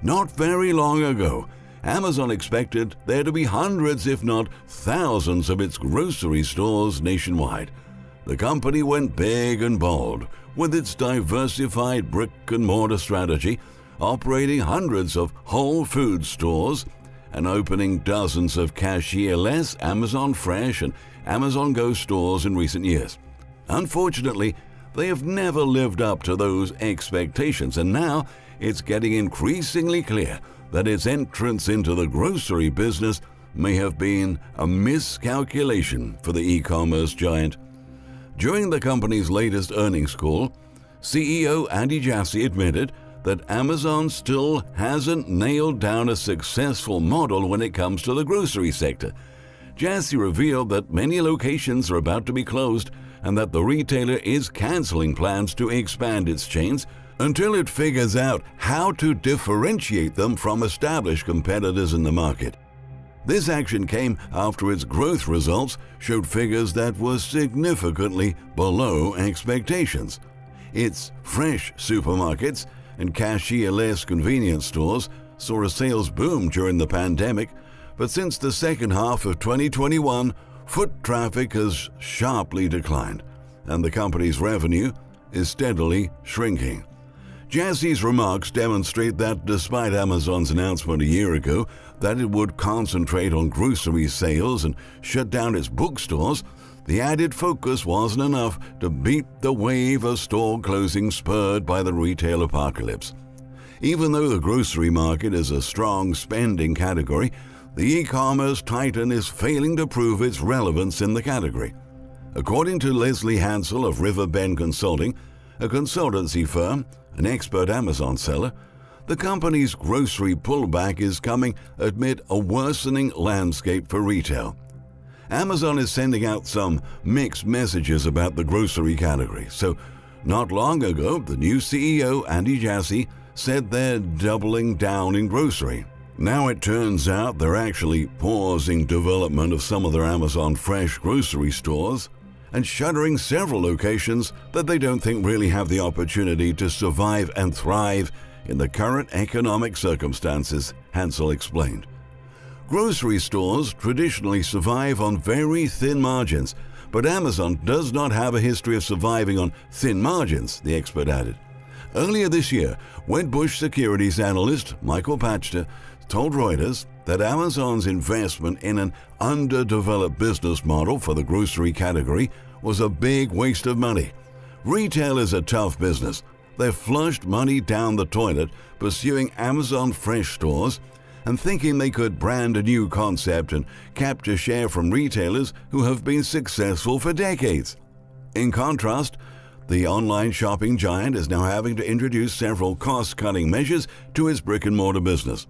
Not very long ago, Amazon expected there to be hundreds, if not thousands, of its grocery stores nationwide. The company went big and bold with its diversified brick-and-mortar strategy, operating hundreds of Whole Foods stores and opening dozens of cashier-less Amazon Fresh and Amazon Go stores in recent years. Unfortunately, they have never lived up to those expectations, and now it's getting increasingly clear that its entrance into the grocery business may have been a miscalculation for the e-commerce giant. During the company's latest earnings call, CEO Andy Jassy admitted that Amazon still hasn't nailed down a successful model when it comes to the grocery sector. Jassy revealed that many locations are about to be closed and that the retailer is canceling plans to expand its chains until it figures out how to differentiate them from established competitors in the market. This action came after its growth results showed figures that were significantly below expectations. Its fresh supermarkets and cashier-less convenience stores saw a sales boom during the pandemic, but since the second half of 2021, foot traffic has sharply declined, and the company's revenue is steadily shrinking. Jassy's remarks demonstrate that despite Amazon's announcement a year ago that it would concentrate on grocery sales and shut down its bookstores, the added focus wasn't enough to beat the wave of store closings spurred by the retail apocalypse. Even though the grocery market is a strong spending category, the e-commerce titan is failing to prove its relevance in the category. According to Leslie Hansel of Riverbend Consulting, a consultancy firm, an expert Amazon seller, the company's grocery pullback is coming amid a worsening landscape for retail. Amazon is sending out some mixed messages about the grocery category. So, not long ago, the new CEO, Andy Jassy, said they're doubling down in grocery. Now it turns out they're actually pausing development of some of their Amazon Fresh grocery stores and shuttering several locations that they don't think really have the opportunity to survive and thrive in the current economic circumstances, Hansel explained. Grocery stores traditionally survive on very thin margins, but Amazon does not have a history of surviving on thin margins, the expert added. Earlier this year, Wedbush securities analyst Michael Pachter told Reuters that Amazon's investment in an underdeveloped business model for the grocery category was a big waste of money. Retail is a tough business. They've flushed money down the toilet pursuing Amazon Fresh stores and thinking they could brand a new concept and capture share from retailers who have been successful for decades. In contrast, the online shopping giant is now having to introduce several cost-cutting measures to its brick-and-mortar business.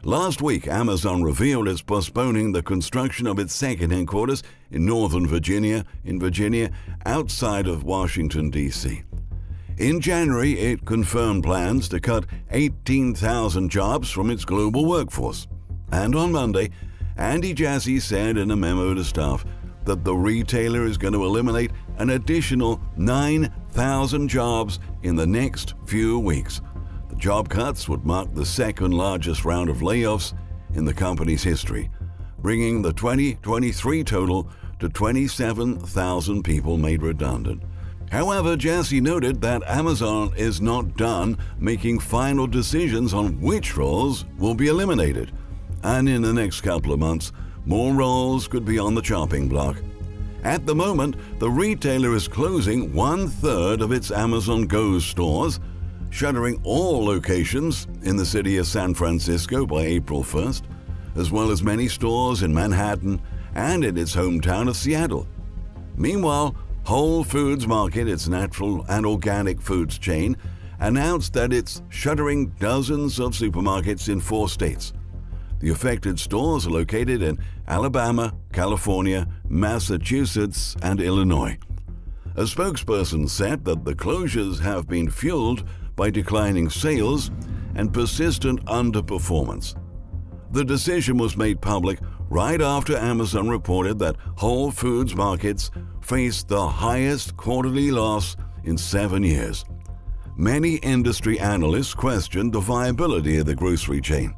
Last week, Amazon revealed it's postponing the construction of its second headquarters in Northern Virginia, outside of Washington, D.C. In January, it confirmed plans to cut 18,000 jobs from its global workforce. And on Monday, Andy Jassy said in a memo to staff that the retailer is going to eliminate an additional 9,000 jobs in the next few weeks. The job cuts would mark the second largest round of layoffs in the company's history, bringing the 2023 total to 27,000 people made redundant. However, Jassy noted that Amazon is not done making final decisions on which roles will be eliminated, and in the next couple of months, more roles could be on the chopping block. At the moment, the retailer is closing 1/3 of its Amazon Go stores, shuttering all locations in the city of San Francisco by April 1st, as well as many stores in Manhattan and in its hometown of Seattle. Meanwhile, Whole Foods Market, its natural and organic foods chain, announced that it's shuttering dozens of supermarkets in 4 states. The affected stores are located in Alabama, California, Massachusetts, and Illinois. A spokesperson said that the closures have been fueled by declining sales and persistent underperformance. The decision was made public right after Amazon reported that Whole Foods Markets faced the highest quarterly loss in 7 years. many industry analysts questioned the viability of the grocery chain.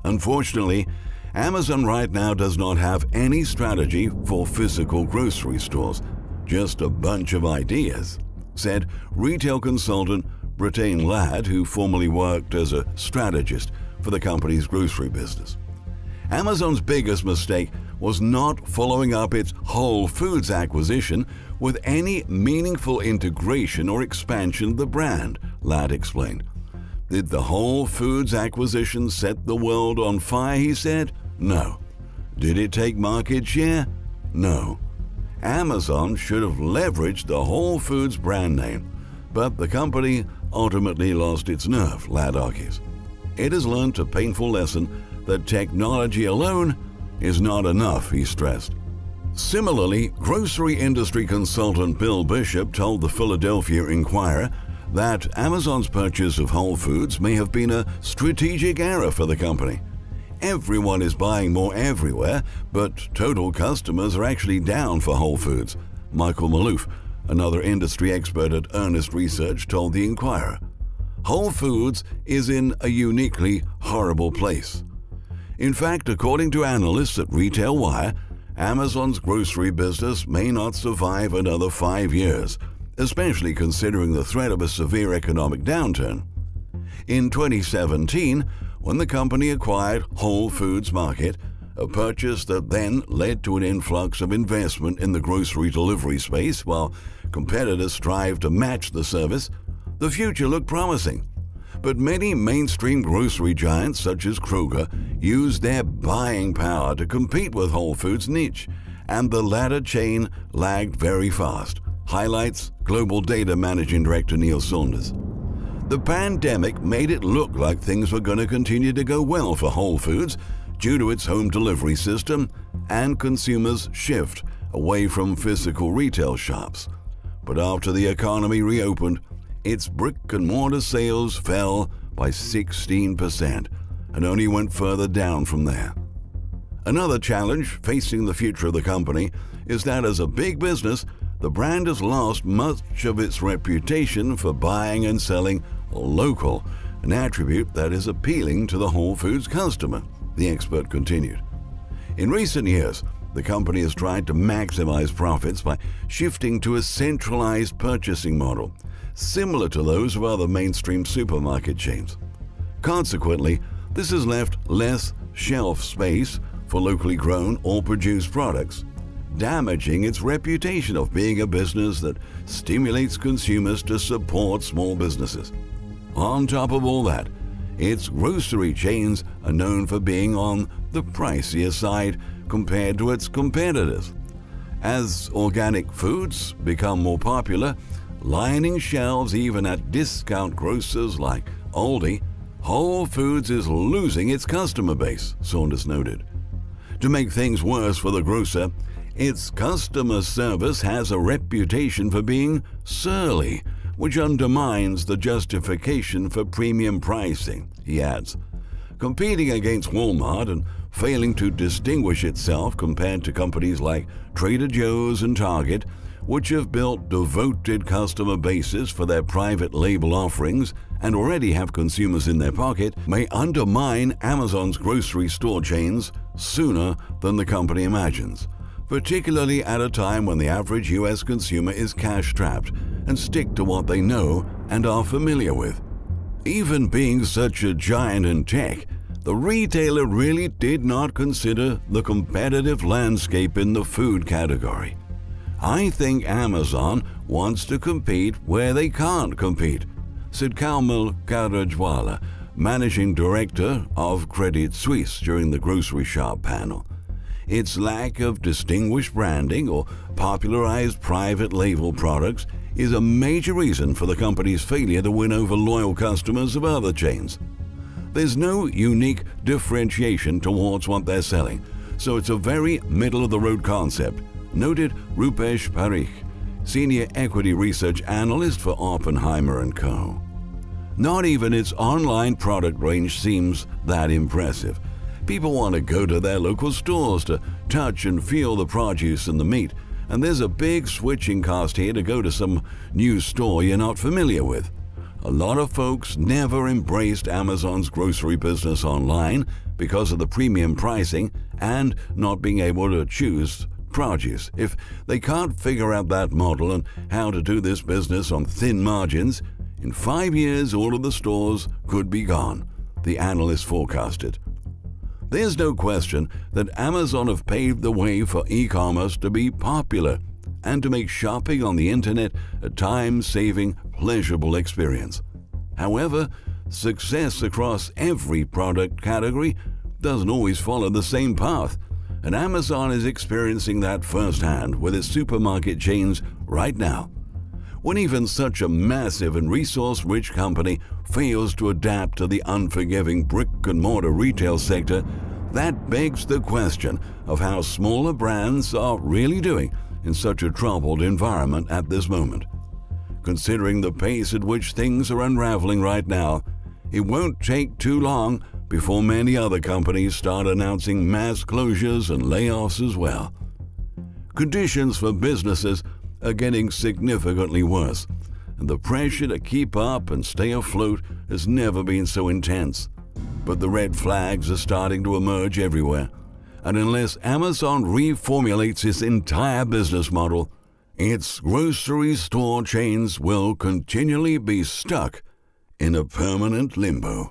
Unfortunately, Amazon right now does not have any strategy for physical grocery stores, just a bunch of ideas, said retail consultant Brittain Ladd, who formerly worked as a strategist for the company's grocery business. Amazon's biggest mistake was not following up its Whole Foods acquisition with any meaningful integration or expansion of the brand, Ladd explained. Did the Whole Foods acquisition set the world on fire, he said? No. Did it take market share? No. Amazon should have leveraged the Whole Foods brand name, but the company ultimately lost its nerve, Ladd argues. It has learned a painful lesson that technology alone is not enough, he stressed. Similarly, grocery industry consultant Bill Bishop told the Philadelphia Inquirer that Amazon's purchase of Whole Foods may have been a strategic error for the company. Everyone is buying more everywhere, but total customers are actually down for Whole Foods, Michael Maloof, another industry expert at Earnest Research, told the Inquirer. Whole Foods is in a uniquely horrible place. In fact, according to analysts at Retail Wire, Amazon's grocery business may not survive another 5 years, especially considering the threat of a severe economic downturn. In 2017, when the company acquired Whole Foods Market, a purchase that then led to an influx of investment in the grocery delivery space while competitors strive to match the service, the future looked promising. But many mainstream grocery giants such as Kroger used their buying power to compete with Whole Foods' niche, and the latter chain lagged very fast, highlights Global Data Managing Director Neil Saunders. The pandemic made it look like things were going to continue to go well for Whole Foods due to its home delivery system and consumers' shift away from physical retail shops. But after the economy reopened, its brick-and-mortar sales fell by 16% and only went further down from there. Another challenge facing the future of the company is that as a big business, the brand has lost much of its reputation for buying and selling local, an attribute that is appealing to the Whole Foods customer, the expert continued. In recent years, the company has tried to maximize profits by shifting to a centralized purchasing model, similar to those of other mainstream supermarket chains. Consequently, this has left less shelf space for locally grown or produced products, damaging its reputation of being a business that stimulates consumers to support small businesses. On top of all that, its grocery chains are known for being on the pricier side compared to its competitors. As organic foods become more popular, lining shelves even at discount grocers like Aldi, Whole Foods is losing its customer base, Saunders noted. To make things worse for the grocer, its customer service has a reputation for being surly, which undermines the justification for premium pricing, he adds. Competing against Walmart and failing to distinguish itself compared to companies like Trader Joe's and Target, which have built devoted customer bases for their private label offerings and already have consumers in their pocket, may undermine Amazon's grocery store chains sooner than the company imagines, particularly at a time when the average U.S. consumer is cash-strapped and stick to what they know and are familiar with. Even being such a giant in tech, the retailer really did not consider the competitive landscape in the food category. I think Amazon wants to compete where they can't compete, said Kaumil Karajwala, managing director of Credit Suisse during the Grocery Shop panel. Its lack of distinguished branding or popularized private label products is a major reason for the company's failure to win over loyal customers of other chains. There's no unique differentiation towards what they're selling, so it's a very middle-of-the-road concept, noted Rupesh Parikh, senior equity research analyst for Oppenheimer & Co. Not even its online product range seems that impressive. People want to go to their local stores to touch and feel the produce and the meat, and there's a big switching cost here to go to some new store you're not familiar with. A lot of folks never embraced Amazon's grocery business online because of the premium pricing and not being able to choose produce. If they can't figure out that model and how to do this business on thin margins, in 5 years all of the stores could be gone, the analysts forecasted. There's no question that Amazon have paved the way for e-commerce to be popular and to make shopping on the internet a time-saving, pleasurable experience. However, success across every product category doesn't always follow the same path, and Amazon is experiencing that firsthand with its supermarket chains right now. When even such a massive and resource-rich company fails to adapt to the unforgiving brick-and-mortar retail sector, that begs the question of how smaller brands are really doing in such a troubled environment at this moment. Considering the pace at which things are unraveling right now, it won't take too long before many other companies start announcing mass closures and layoffs as well. Conditions for businesses are getting significantly worse, and the pressure to keep up and stay afloat has never been so intense. But the red flags are starting to emerge everywhere, and unless Amazon reformulates its entire business model, its grocery store chains will continually be stuck in a permanent limbo.